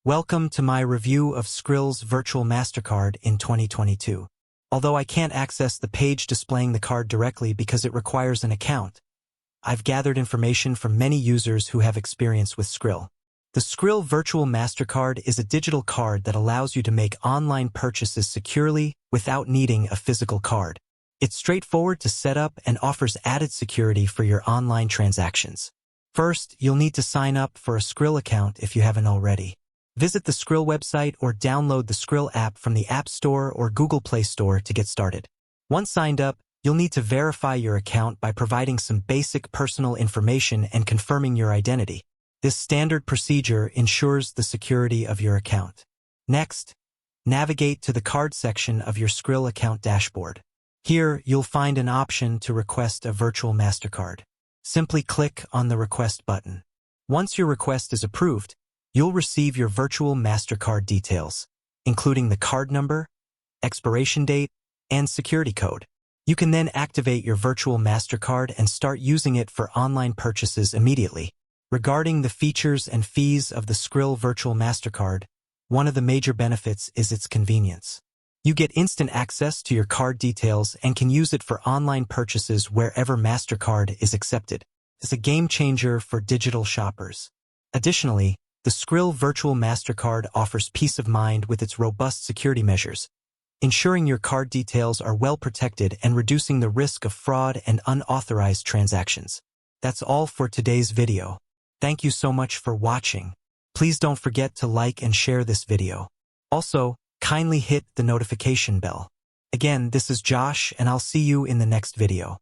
Welcome to my review of Skrill's Virtual Mastercard in 2022. Although I can't access the page displaying the card directly because it requires an account, I've gathered information from many users who have experience with Skrill. The Skrill Virtual Mastercard is a digital card that allows you to make online purchases securely without needing a physical card. It's straightforward to set up and offers added security for your online transactions. First, you'll need to sign up for a Skrill account if you haven't already. Visit the Skrill website or download the Skrill app from the App Store or Google Play Store to get started. Once signed up, you'll need to verify your account by providing some basic personal information and confirming your identity. This standard procedure ensures the security of your account. Next, navigate to the card section of your Skrill account dashboard. Here, you'll find an option to request a virtual Mastercard. Simply click on the Request button. Once your request is approved, you'll receive your virtual Mastercard details, including the card number, expiration date, and security code. You can then activate your virtual Mastercard and start using it for online purchases immediately. Regarding the features and fees of the Skrill Virtual Mastercard, one of the major benefits is its convenience. You get instant access to your card details and can use it for online purchases wherever Mastercard is accepted. It's a game changer for digital shoppers. Additionally, the Skrill Virtual Mastercard offers peace of mind with its robust security measures, ensuring your card details are well protected and reducing the risk of fraud and unauthorized transactions. That's all for today's video. Thank you so much for watching. Please don't forget to like and share this video. Also, kindly hit the notification bell. Again, this is Josh, and I'll see you in the next video.